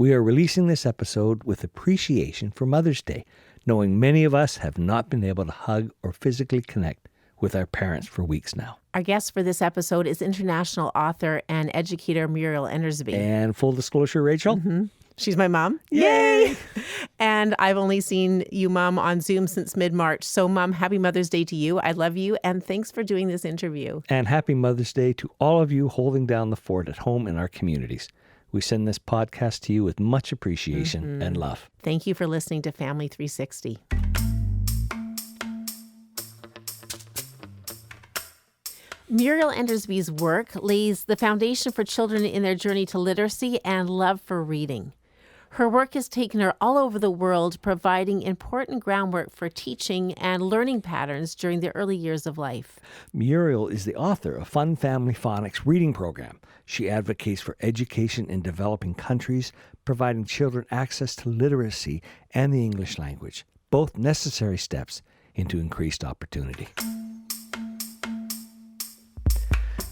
We are releasing this episode with appreciation for Mother's Day, knowing many of us have not been able to hug or physically connect with our parents for weeks now. Our guest for this episode is international author and educator Muriel Endersby. And full disclosure, Rachel? Mm-hmm. She's my mom. Yay! And I've only seen you, Mom, on Zoom since mid-March. So, Mom, happy Mother's Day to you. I love you, and thanks for doing this interview. And happy Mother's Day to all of you holding down the fort at home in our communities. We send this podcast to you with much appreciation and love. Thank you for listening to Family 360. Muriel Endersby's work lays the foundation for children in their journey to literacy and love for reading. Her work has taken her all over the world, providing important groundwork for teaching and learning patterns during the early years of life. Muriel is the author of Fun Family Phonics reading program. She advocates for education in developing countries, providing children access to literacy and the English language, both necessary steps into increased opportunity.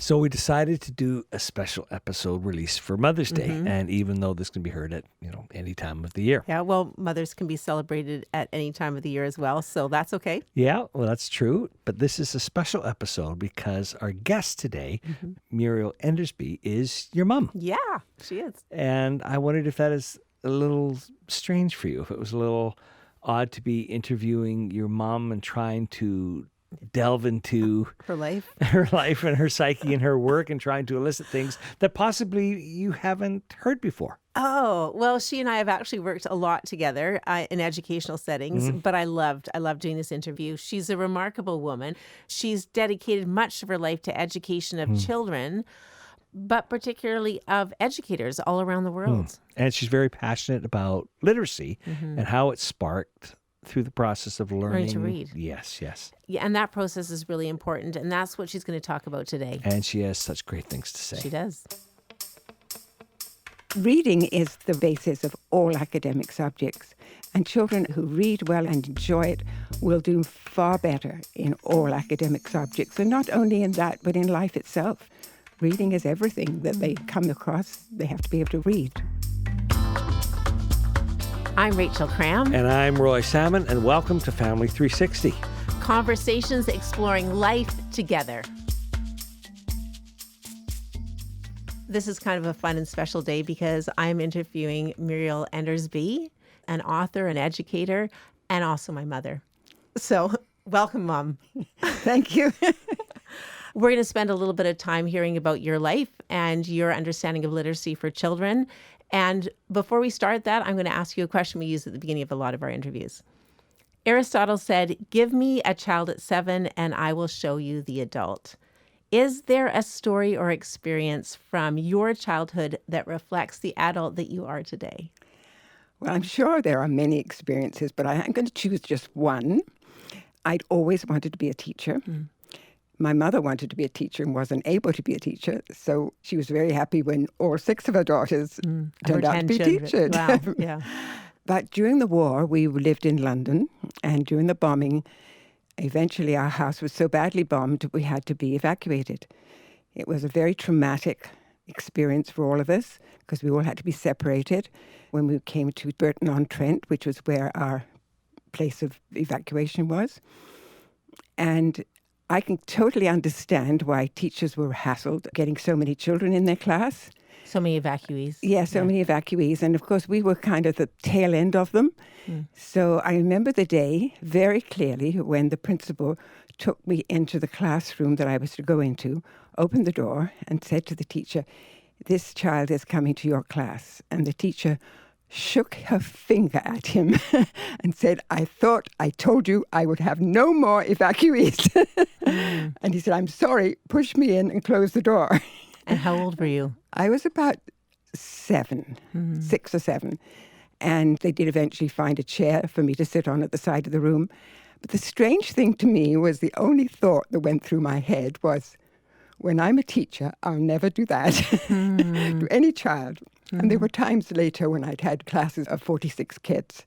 So we decided to do a special episode release for Mother's Day. And even though this can be heard at, any time of the year. Yeah, well, mothers can be celebrated at any time of the year as well, so that's okay. Yeah, well, that's true. But this is a special episode because our guest today, Muriel Endersby, is your mom. Yeah, she is. And I wondered if that is a little strange for you, if it was a little odd to be interviewing your mom and trying to delve into her life and her psyche and her work and trying to elicit things that possibly you haven't heard before. Oh, well, she and I have actually worked a lot together in educational settings, but I loved doing this interview. She's a remarkable woman. She's dedicated much of her life to education of children, but particularly of educators all around the world. And she's very passionate about literacy and how it sparked through the process of learning to read. Yes. Yeah, and that process is really important, and that's what she's going to talk about today. And she has such great things to say. She does. Reading is the basis of all academic subjects, and children who read well and enjoy it will do far better in all academic subjects, and not only in that, but in life itself. Reading is everything that they come across. They have to be able to read. I'm Rachel Cram. And I'm Roy Salmon, and welcome to Family 360. Conversations exploring life together. This is kind of a fun and special day because I'm interviewing Muriel Endersby, an author, an educator, and also my mother. So, welcome, Mom. Thank you. We're going to spend a little bit of time hearing about your life and your understanding of literacy for children. And before we start that, I'm going to ask you a question we use at the beginning of a lot of our interviews. Aristotle said, "Give me a child at 7 and I will show you the adult." Is there a story or experience from your childhood that reflects the adult that you are today? Well, I'm sure there are many experiences, but I'm going to choose just one. I'd always wanted to be a teacher. My mother wanted to be a teacher and wasn't able to be a teacher, so she was very happy when all 6 of her daughters turned out to be teachers. Wow, yeah. But during the war, we lived in London, and during the bombing, eventually our house was so badly bombed we had to be evacuated. It was a very traumatic experience for all of us because we all had to be separated when we came to Burton-on-Trent, which was where our place of evacuation was. And I can totally understand why teachers were hassled getting so many children in their class. So many evacuees. Yeah, so many evacuees. And of course, we were kind of the tail end of them. So I remember the day very clearly when the principal took me into the classroom that I was to go into, opened the door and said to the teacher, "This child is coming to your class." And the teacher shook her finger at him and said, "I thought I told you I would have no more evacuees." And he said, "I'm sorry, push me in and close the door." And how old were you? I was about 7, 6 or 7. And they did eventually find a chair for me to sit on at the side of the room. But the strange thing to me was the only thought that went through my head was, when I'm a teacher, I'll never do that to any child. And there were times later when I'd had classes of 46 kids.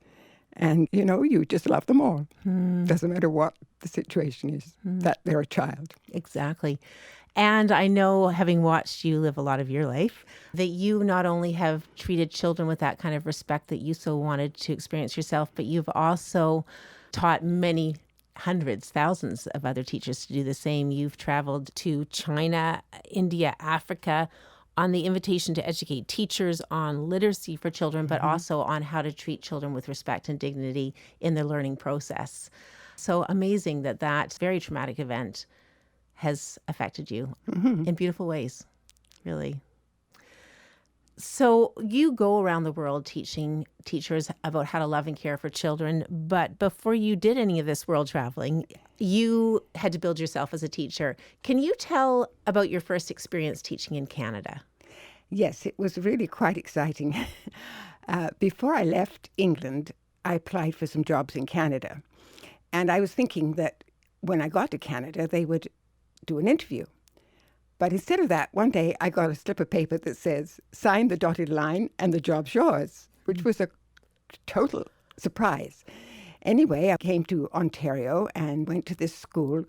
And, you just love them all. Doesn't matter what the situation is, that they're a child. Exactly. And I know, having watched you live a lot of your life, that you not only have treated children with that kind of respect that you so wanted to experience yourself, but you've also taught many hundreds, thousands of other teachers to do the same. You've traveled to China, India, Africa on the invitation to educate teachers on literacy for children, but also on how to treat children with respect and dignity in their learning process. So amazing that that very traumatic event has affected you in beautiful ways, really. So you go around the world teaching teachers about how to love and care for children, but before you did any of this world traveling, you had to build yourself as a teacher. Can you tell about your first experience teaching in Canada? Yes, it was really quite exciting. Before I left England, I applied for some jobs in Canada. And I was thinking that when I got to Canada, they would do an interview. But instead of that, one day I got a slip of paper that says, sign the dotted line and the job's yours, which was a total surprise. Anyway, I came to Ontario and went to this school.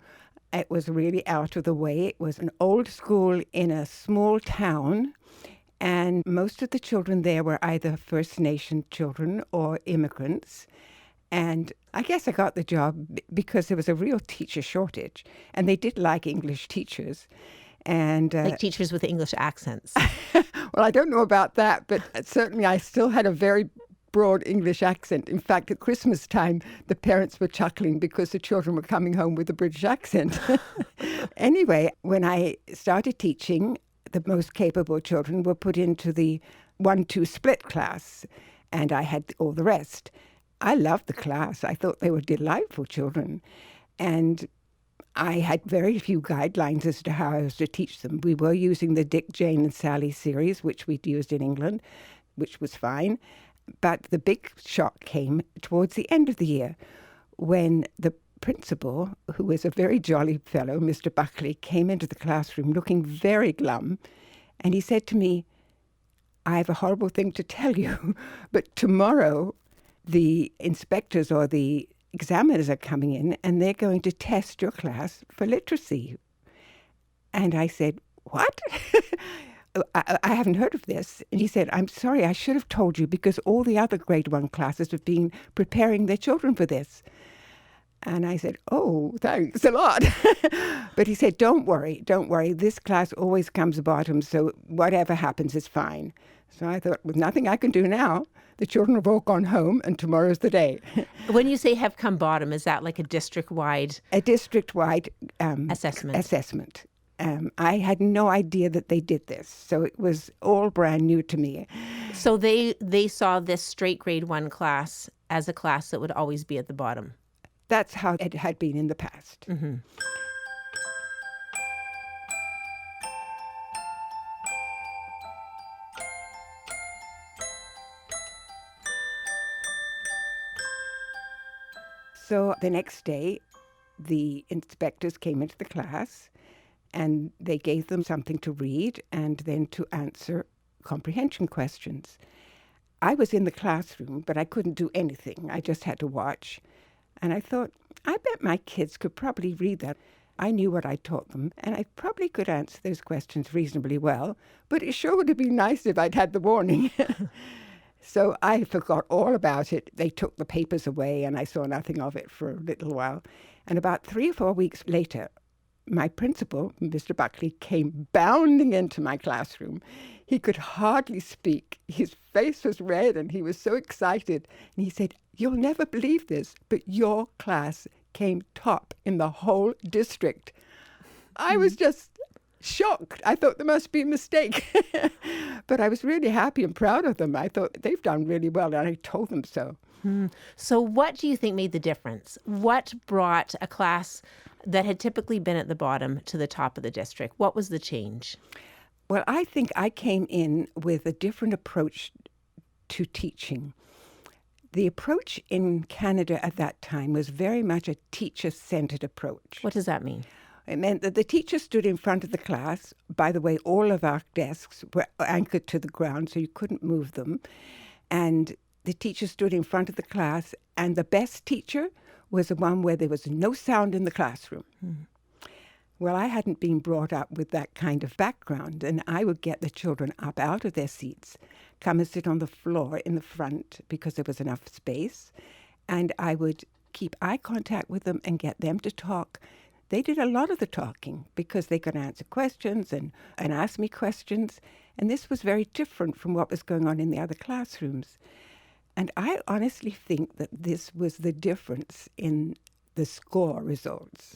It was really out of the way. It was an old school in a small town, and most of the children there were either First Nation children or immigrants. And I guess I got the job because there was a real teacher shortage, and they did like English teachers. And Like teachers with English accents. well, I don't know about that, but certainly I still had a very broad English accent. In fact, at Christmas time, the parents were chuckling because the children were coming home with a British accent. Anyway, when I started teaching, the most capable children were put into the 1-2 split class, and I had all the rest. I loved the class. I thought they were delightful children. And I had very few guidelines as to how I was to teach them. We were using the Dick, Jane, and Sally series, which we'd used in England, which was fine. But the big shock came towards the end of the year when the principal, who was a very jolly fellow, Mr. Buckley, came into the classroom looking very glum. And he said to me, I have a horrible thing to tell you, but tomorrow the inspectors or the examiners are coming in and they're going to test your class for literacy. And I said, what? I haven't heard of this. And he said, I'm sorry, I should have told you because all the other grade 1 classes have been preparing their children for this. And I said, oh, thanks a lot. But he said, don't worry. This class always comes bottom, so whatever happens is fine. So I thought, with nothing I can do now, the children have all gone home and tomorrow's the day. When you say have come bottom, is that like a district-wide? A district-wide assessment. I had no idea that they did this, so it was all brand new to me. So they saw this straight grade 1 class as a class that would always be at the bottom. That's how it had been in the past. Mm-hmm. So the next day, the inspectors came into the class and they gave them something to read and then to answer comprehension questions. I was in the classroom, but I couldn't do anything. I just had to watch. And I thought, I bet my kids could probably read that. I knew what I taught them, and I probably could answer those questions reasonably well, but it sure would have been nice if I'd had the warning. So I forgot all about it. They took the papers away, and I saw nothing of it for a little while. And about 3 or 4 weeks later, my principal, Mr. Buckley, came bounding into my classroom. He could hardly speak. His face was red, and he was so excited. And he said, you'll never believe this, but your class came top in the whole district. I was just shocked. I thought there must be a mistake. But I was really happy and proud of them. I thought they've done really well, and I told them so. So what do you think made the difference? What brought a class that had typically been at the bottom to the top of the district? What was the change? Well, I think I came in with a different approach to teaching. The approach in Canada at that time was very much a teacher-centered approach. What does that mean? It meant that the teacher stood in front of the class. By the way, all of our desks were anchored to the ground, so you couldn't move them. And the teacher stood in front of the class, and the best teacher was the one where there was no sound in the classroom. Well, I hadn't been brought up with that kind of background, and I would get the children up out of their seats, come and sit on the floor in the front because there was enough space, and I would keep eye contact with them and get them to talk. They did a lot of the talking because they could answer questions and ask me questions, and this was very different from what was going on in the other classrooms. And I honestly think that this was the difference in the score results.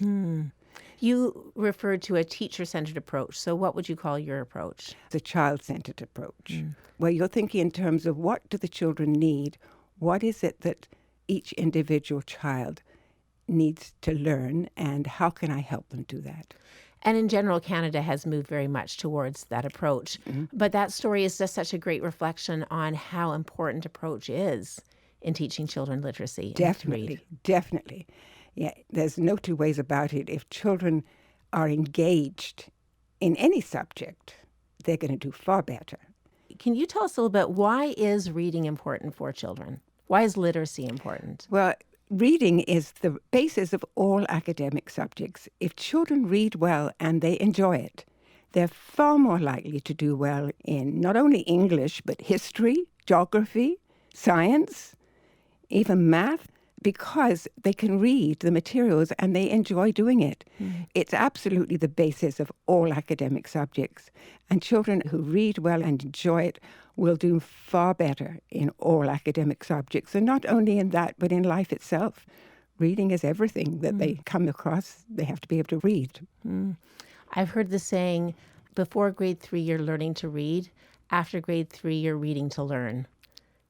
You referred to a teacher-centered approach. So what would you call your approach? The child-centered approach, where you're thinking in terms of what do the children need? What is it that each individual child needs to learn, and how can I help them do that? And in general, Canada has moved very much towards that approach. But that story is just such a great reflection on how important approach is in teaching children literacy. Definitely. Yeah, there's no two ways about it. If children are engaged in any subject, they're going to do far better. Can you tell us a little bit, why is reading important for children? Why is literacy important? Well, reading is the basis of all academic subjects. If children read well and they enjoy it, they're far more likely to do well in not only English, but history, geography, science, even math, because they can read the materials and they enjoy doing it. It's absolutely the basis of all academic subjects. And children who read well and enjoy it will do far better in all academic subjects. And not only in that, but in life itself. Reading is everything that they come across. They have to be able to read. I've heard the saying, before grade 3, you're learning to read. After grade 3, you're reading to learn.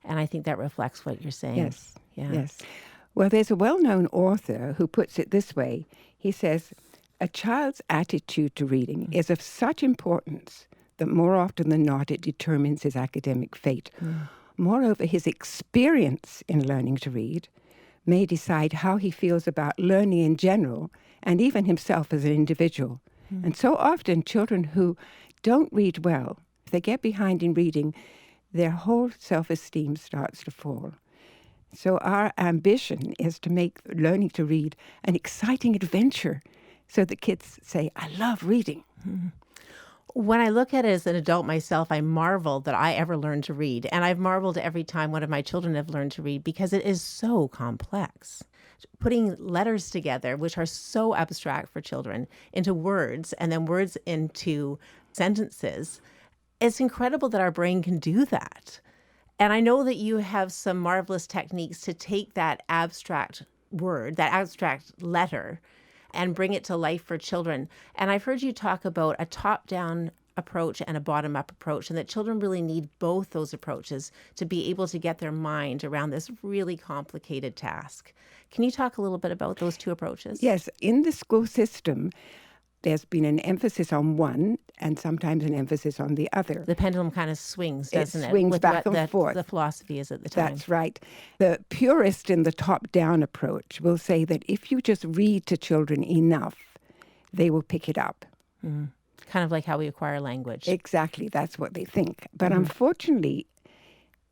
And I think that reflects what you're saying. Yes. Yeah. Yes. Well, there's a well-known author who puts it this way. He says, a child's attitude to reading is of such importance that more often than not it determines his academic fate. Moreover, his experience in learning to read may decide how he feels about learning in general and even himself as an individual. And so often children who don't read well, if they get behind in reading, their whole self-esteem starts to fall. So our ambition is to make learning to read an exciting adventure so that kids say, I love reading. When I look at it as an adult myself, I marvel that I ever learned to read. And I've marveled every time one of my children have learned to read because it is so complex. Putting letters together, which are so abstract for children, into words and then words into sentences, it's incredible that our brain can do that. And I know that you have some marvelous techniques to take that abstract word, that abstract letter, and bring it to life for children. And I've heard you talk about a top-down approach and a bottom-up approach, and that children really need both those approaches to be able to get their mind around this really complicated task. Can you talk a little bit about those two approaches? Yes. In the school system, there's been an emphasis on one and sometimes an emphasis on the other. The pendulum kind of swings, doesn't it? Swings With back what and forth. The philosophy is at the time. That's right. The purist in the top-down approach will say that if you just read to children enough, they will pick it up. Kind of like how we acquire language. Exactly. That's what they think. But unfortunately,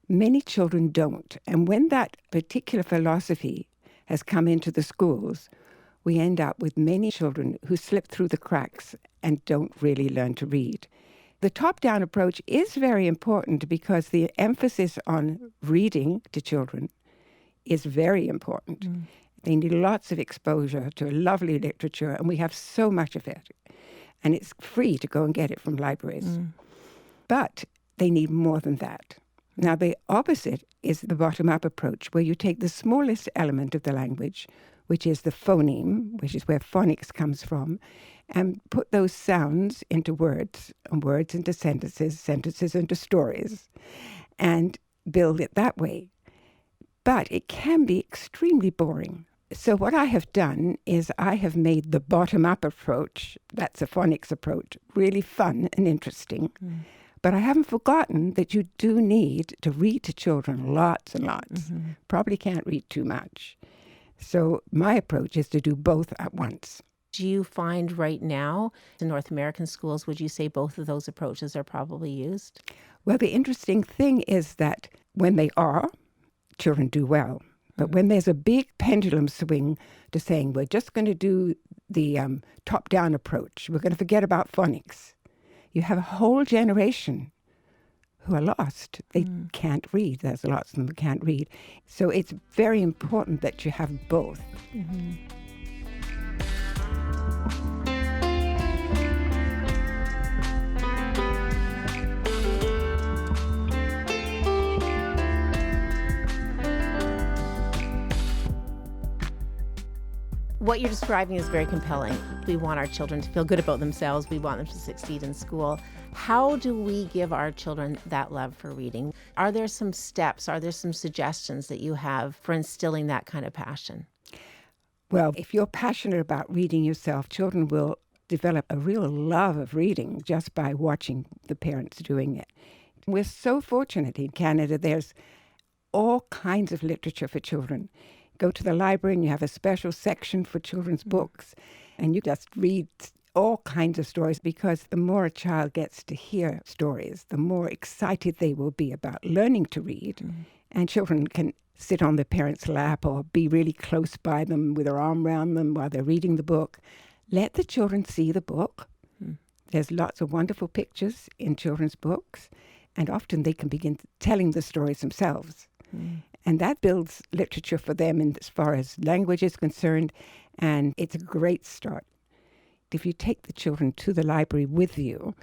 many children don't. And when that particular philosophy has come into the schools, we end up with many children who slip through the cracks and don't really learn to read. The top-down approach is very important because the emphasis on reading to children is very important. They need lots of exposure to lovely literature, and we have so much of it. And it's free to go and get it from libraries. But they need more than that. Now, the opposite is the bottom-up approach, where you take the smallest element of the language, which is the phoneme, which is where phonics comes from, and put those sounds into words, and words into sentences, sentences into stories, and build it that way. But it can be extremely boring. So what I have done is I have made the bottom-up approach, that's a phonics approach, really fun and interesting. But I haven't forgotten that you do need to read to children lots and lots. Probably can't read too much. So my approach is to do both at once. Do you find right now in North American schools, would you say both of those approaches are probably used? Well, the interesting thing is that when they are, children do well. But when there's a big pendulum swing after saying, we're just going to do the top-down approach. We're going to forget about phonics. You have a whole generation who are lost. They can't read. There's lots of them who can't read. So it's very important that you have both. Mm-hmm. What you're describing is very compelling. We want our children to feel good about themselves. We want them to succeed in school. How do we give our children that love for reading? Are there some steps? Are there some suggestions that you have for instilling that kind of passion? Well, if you're passionate about reading yourself, children will develop a real love of reading just by watching the parents doing it. We're so fortunate in Canada. There's all kinds of literature for children. Go to the library and you have a special section for children's books, and you just read all kinds of stories, because the more a child gets to hear stories, the more excited they will be about learning to read. And children can sit on their parents' lap or be really close by them with their arm around them while they're reading the book. Let the children see the book. There's lots of wonderful pictures in children's books, and often they can begin telling the stories themselves. And that builds literature for them in as far as language is concerned, and it's a great start. If you take the children to the library with you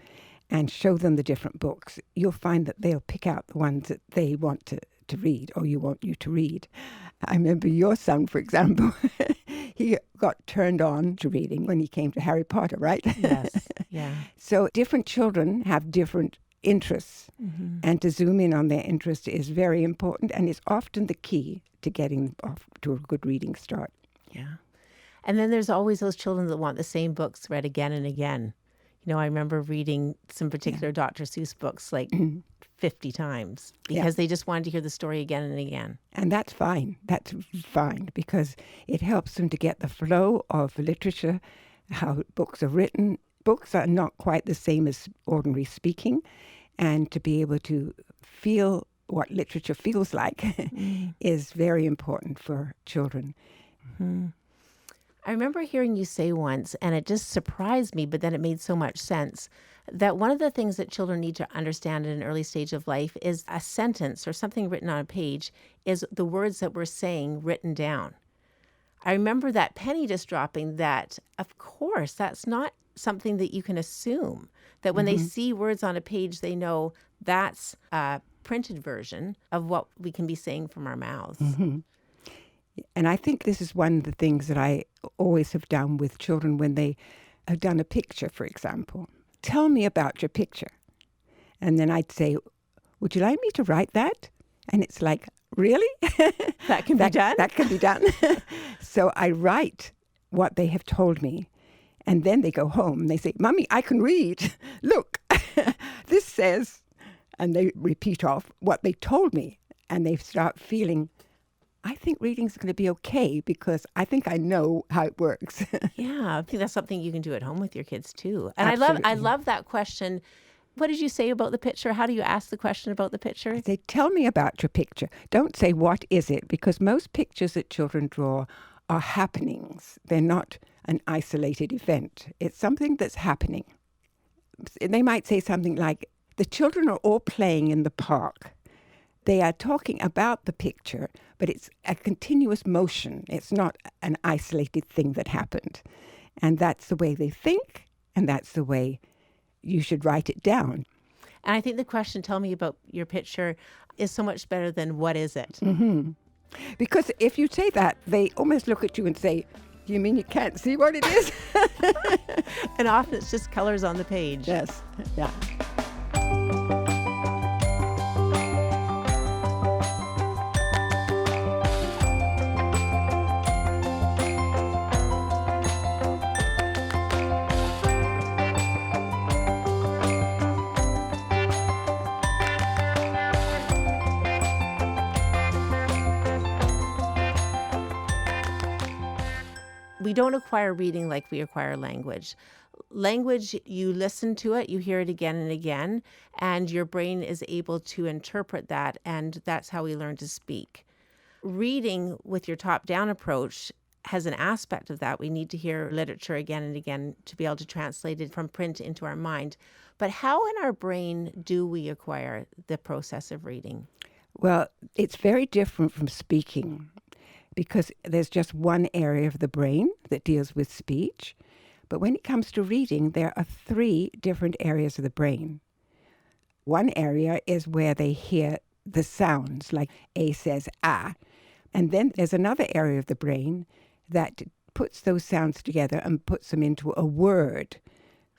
and show them the different books, you'll find that they'll pick out the ones that they want to read, or you want you to read. I remember your son, for example, he got turned on to reading when he came to Harry Potter, right? Yes, yeah. So different children have different interests, and to zoom in on their interest is very important, and it's often the key to getting off to a good reading start. Yeah. And then there's always those children that want the same books read again and again. You know, I remember reading some particular Dr. Seuss books like 50 times because they just wanted to hear the story again and again. And that's fine. That's fine, because it helps them to get the flow of literature, how books are written. Books are not quite the same as ordinary speaking, and to be able to feel what literature feels like is very important for children. I remember hearing you say once, and it just surprised me, but then it made so much sense, that one of the things that children need to understand at an early stage of life is a sentence or something written on a page is the words that we're saying written down. I remember that penny just dropping that, of course, that's not something that you can assume, that when they see words on a page, they know that's a printed version of what we can be saying from our mouths. And I think this is one of the things that I always have done with children when they have done a picture, for example. Tell me about your picture. And then I'd say, would you like me to write that? And it's like, really? That can be done? That can be done. So I write what they have told me. And then they go home and they say, Mommy, I can read. Look, this says, and they repeat off what they told me. And they start feeling, I think reading's going to be okay because I think I know how it works. Yeah, I think that's something you can do at home with your kids too. And Absolutely. I love that question. What did you say about the picture? How do you ask the question about the picture? I say, tell me about your picture. Don't say, what is it? Because most pictures that children draw are happenings. They're not an isolated event. It's something that's happening. They might say something like, the children are all playing in the park. They are talking about the picture, but it's a continuous motion. It's not an isolated thing that happened. And that's the way they think, and that's the way you should write it down. And I think the question, tell me about your picture, is so much better than what is it? Because if you say that, they almost look at you and say, you mean you can't see what it is? And often it's just colors on the page. Yes, yeah. We don't acquire reading like we acquire language. Language, you listen to it, you hear it again and again, and your brain is able to interpret that, and that's how we learn to speak. Reading with your top-down approach, has an aspect of that. We need to hear literature again and again to be able to translate it from print into our mind. But how in our brain do we acquire the process of reading? Well, it's very different from speaking because there's just one area of the brain that deals with speech. But when it comes to reading, there are 3 different areas of the brain. One area is where they hear the sounds, like A says ah. And then there's another area of the brain that puts those sounds together and puts them into a word.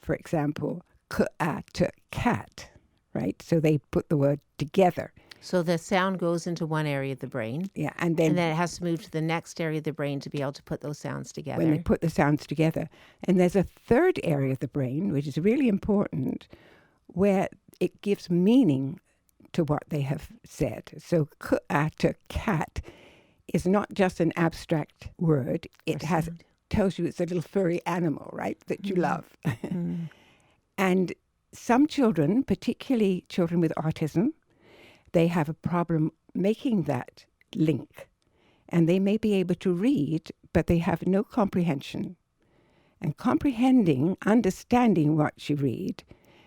For example, k-a-t, cat, right? So they put the word together. So the sound goes into one area of the brain. Yeah, And then it has to move to the next area of the brain to be able to put those sounds together. when they put the sounds together. And there's a third area of the brain, which is really important, where it gives meaning to what they have said. So k-a-t, cat is not just an abstract word. It tells you it's a little furry animal, right, that you love. And some children, particularly children with autism, they have a problem making that link. And they may be able to read, but they have no comprehension. And comprehending, understanding what you read,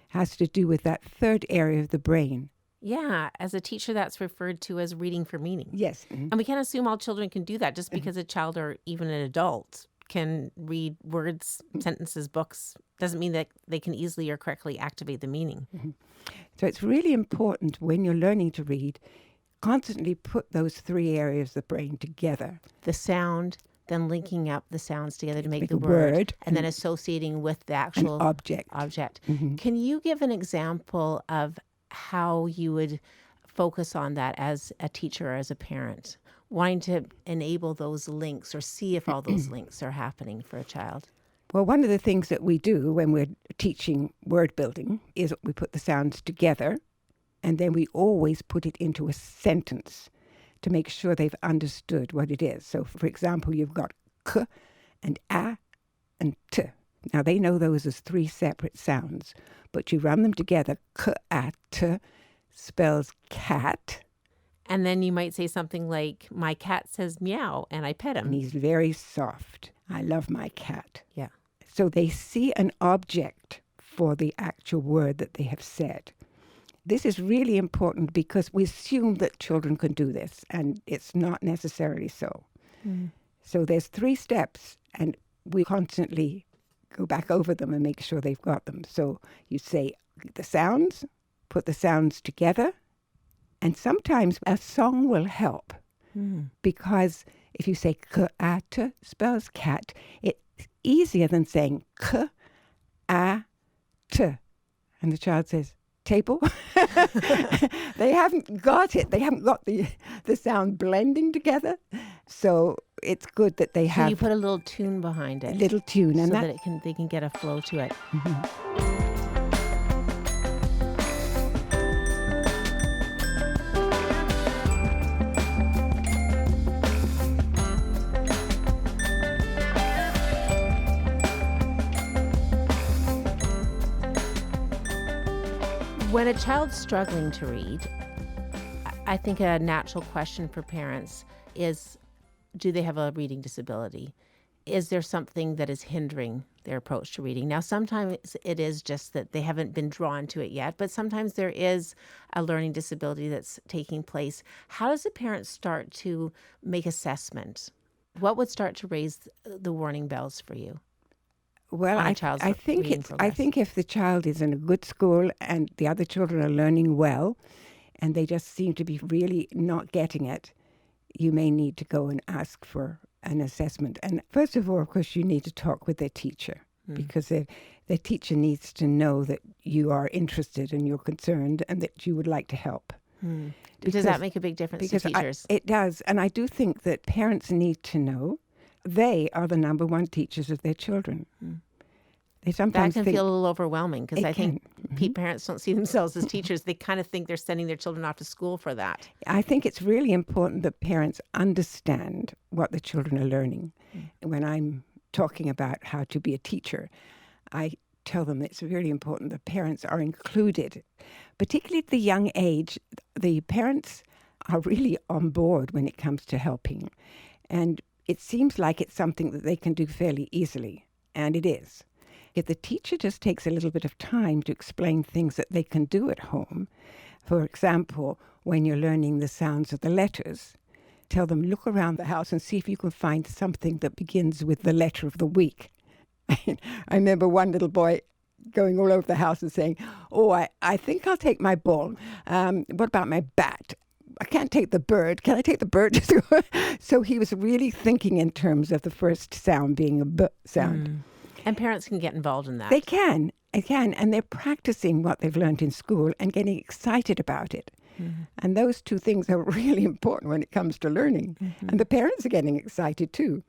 has to do with that third area of the brain. Yeah, as a teacher, that's referred to as reading for meaning. Yes. And we can't assume all children can do that just because a child or even an adult can read words, sentences, books. Doesn't mean that they can easily or correctly activate the meaning. So it's really important when you're learning to read, constantly put those 3 areas of the brain together. The sound, then linking up the sounds together to make the a word, word, and then associating with the actual object. Can you give an example of how you would focus on that as a teacher or as a parent, wanting to enable those links or see if all those links are happening for a child? Well, one of the things that we do when we're teaching word building is we put the sounds together, and then we always put it into a sentence to make sure they've understood what it is. So, for example, you've got k and a and t. Now, they know those as 3 separate sounds, but you run them together. K-a-t spells cat. And then you might say something like, my cat says meow, and I pet him. And he's very soft. I love my cat. Yeah. So they see an object for the actual word that they have said. This is really important because we assume that children can do this, and it's not necessarily so. So there's 3 steps, and we constantly go back over them and make sure they've got them. So you say the sounds, put the sounds together, and sometimes a song will help because if you say k-a-t spells cat, it's easier than saying k-a-t. And the child says, table. They haven't got it. They haven't got the sound blending together. So it's good that they have you put a little tune behind it. a little tune. And so that they can get a flow to it. When a child's struggling to read, I think a natural question for parents is, do they have a reading disability? Is there something that is hindering their approach to reading? Now, sometimes it is just that they haven't been drawn to it yet, but sometimes there is a learning disability that's taking place. How does a parent start to make assessment? What would start to raise the warning bells for you? Well, I think if the child is in a good school and the other children are learning well and they just seem to be really not getting it, you may need to go and ask for an assessment. And first of all, of course, you need to talk with their teacher because their teacher needs to know that you are interested and you're concerned and that you would like to help. Does that make a big difference to teachers? It does. And I do think that parents need to know they are the number one teachers of their children. They sometimes that can feel a little overwhelming because I think parents don't see themselves as teachers. They kind of think they're sending their children off to school for that. I think it's really important that parents understand what the children are learning. When I'm talking about how to be a teacher, I tell them it's really important that parents are included. Particularly at the young age, the parents are really on board when it comes to helping. And it seems like it's something that they can do fairly easily, and it is. If the teacher just takes a little bit of time to explain things that they can do at home, for example, when you're learning the sounds of the letters, tell them, look around the house and see if you can find something that begins with the letter of the week. I remember one little boy going all over the house and saying, oh, I think I'll take my ball. What about my bat? I can't take the bird. Can I take the bird to school? So he was really thinking in terms of the first sound being a B sound. And parents can get involved in that. They can. And they're practicing what they've learned in school and getting excited about it. And those two things are really important when it comes to learning. And the parents are getting excited too.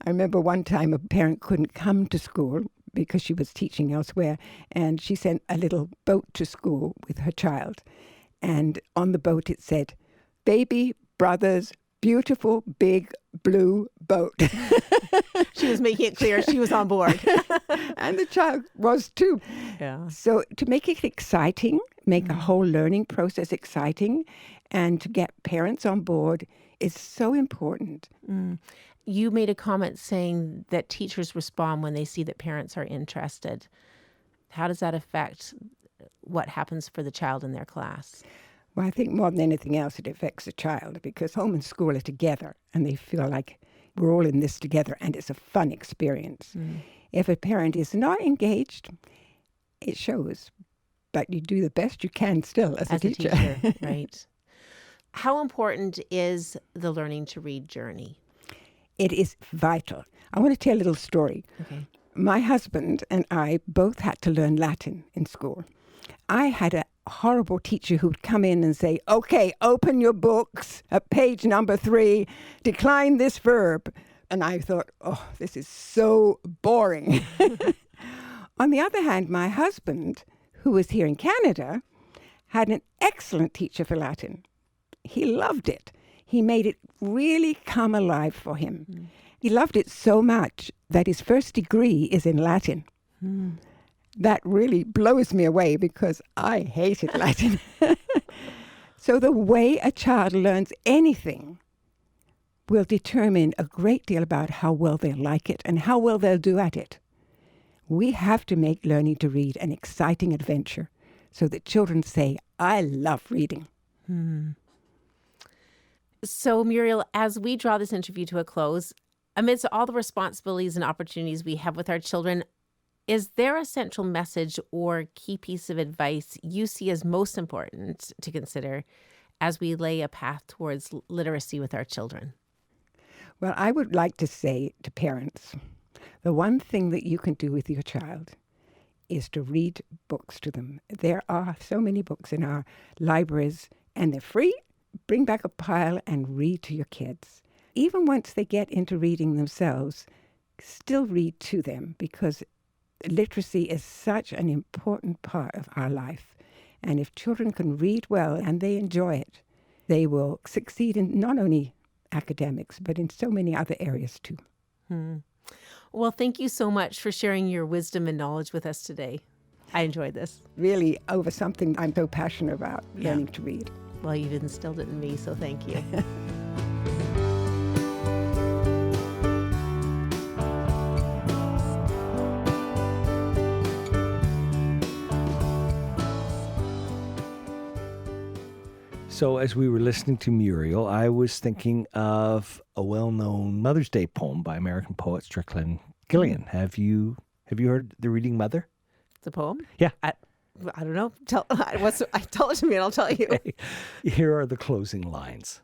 I remember one time a parent couldn't come to school because she was teaching elsewhere, and she sent a little boat to school with her child. And on the boat it said, "Baby brother's beautiful big blue boat." She was making it clear she was on board. And the child was too. Yeah. So to make it exciting, make a whole learning process exciting, and to get parents on board is so important. You made a comment saying that teachers respond when they see that parents are interested. How does that affect what happens for the child in their class? Well, I think more than anything else, it affects the child because home and school are together and they feel like we're all in this together and it's a fun experience. If a parent is not engaged, it shows, but you do the best you can still as a teacher. Right. How important is the learning to read journey? It is vital. I want to tell a little story. Okay. My husband and I both had to learn Latin in school. I had a horrible teacher who'd come in and say, "Okay, open your books at page number 3, decline this verb." And I thought, oh, this is so boring. On the other hand, my husband, who was here in Canada, had an excellent teacher for Latin. He loved it. He made it really come alive for him. He loved it so much that his first degree is in Latin. That really blows me away because I hated Latin. So the way a child learns anything will determine a great deal about how well they'll like it and how well they'll do at it. We have to make learning to read an exciting adventure so that children say, "I love reading." So, Muriel, as we draw this interview to a close, amidst all the responsibilities and opportunities we have with our children, is there a central message or key piece of advice you see as most important to consider as we lay a path towards literacy with our children? Well, I would like to say to parents, the one thing that you can do with your child is to read books to them. There are so many books in our libraries, and they're free. Bring back a pile and read to your kids. Even once they get into reading themselves, still read to them because literacy is such an important part of our life. And if children can read well and they enjoy it, they will succeed in not only academics, but in so many other areas too. Well, thank you so much for sharing your wisdom and knowledge with us today. I enjoyed this. Really over something I'm so passionate about, learning to read. Well, you've instilled it in me, so thank you. So as we were listening to Muriel, I was thinking of a well-known Mother's Day poem by American poet Strickland Gillian. Have you heard The Reading Mother? The poem? Yeah. I don't know. Tell it to me and I'll tell you. Okay. Here are the closing lines.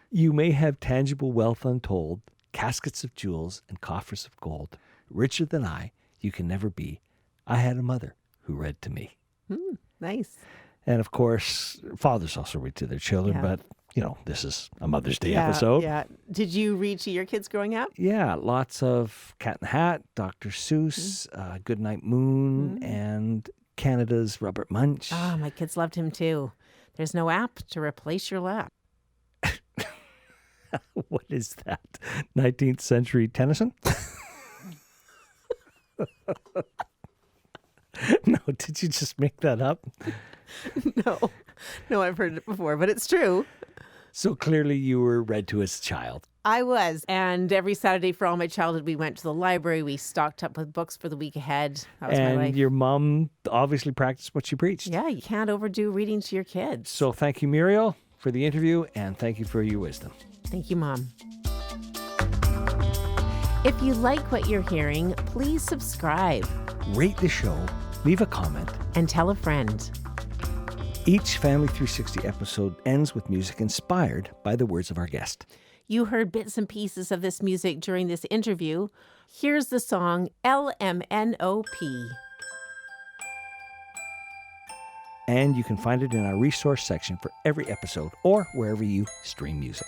You may have tangible wealth untold, caskets of jewels and coffers of gold. Richer than I, you can never be. I had a mother who read to me. Nice. And of course, fathers also read to their children, but this is a Mother's Day Yeah, episode. Yeah. Did you read to your kids growing up? Yeah, lots of Cat in the Hat, Dr. Seuss, Goodnight Moon, and Canada's Robert Munch. Ah, my kids loved him too. There's no app to replace your lap. What is that? 19th century Tennyson? No, did you just make that up? No, I've heard it before, but it's true. So clearly you were read to as a child. I was. And every Saturday for all my childhood, we went to the library. We stocked up with books for the week ahead. That was my life. And your mom obviously practiced what she preached. Yeah, you can't overdo reading to your kids. So thank you, Muriel, for the interview, and thank you for your wisdom. Thank you, Mom. If you like what you're hearing, please subscribe. Rate the show, leave a comment, and tell a friend. Each Family 360 episode ends with music inspired by the words of our guest. You heard bits and pieces of this music during this interview. Here's the song LMNOP. And you can find it in our resource section for every episode or wherever you stream music.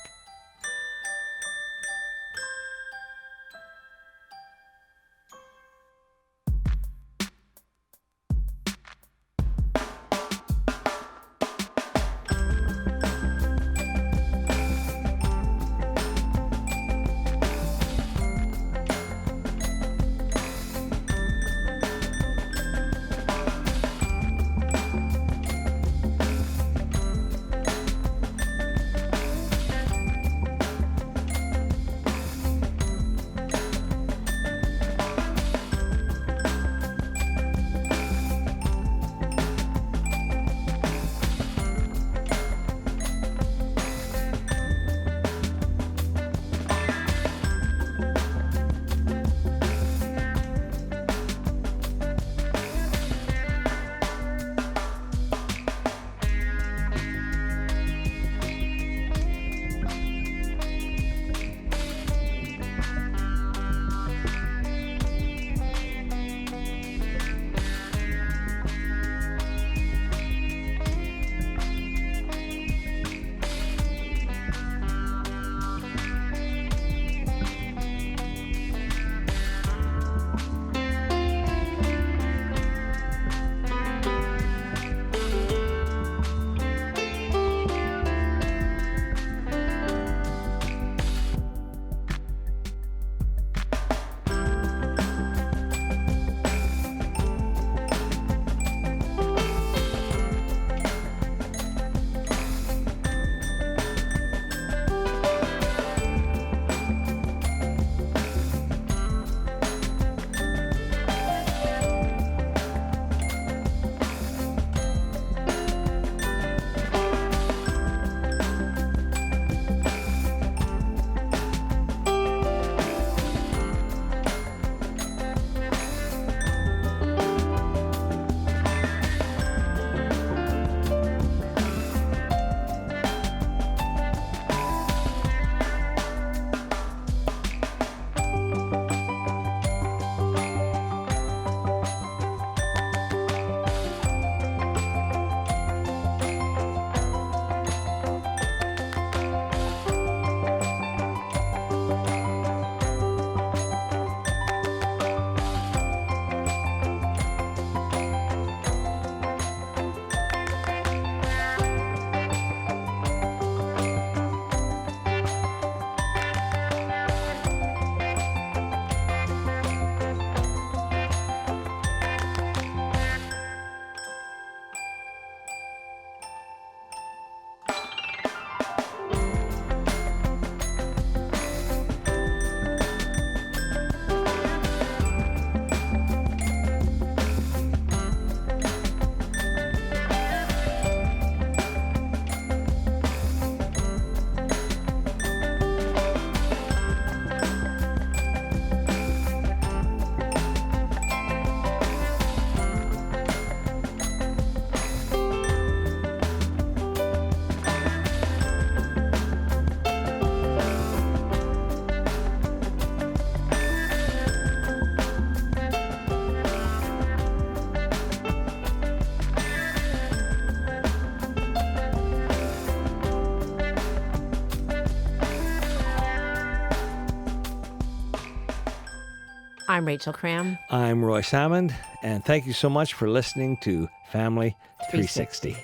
I'm Rachel Cram. I'm Roy Salmond, and thank you so much for listening to Family 360.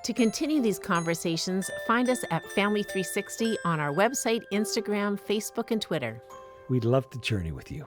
To continue these conversations, find us at Family 360 on our website, Instagram, Facebook, and Twitter. We'd love to journey with you.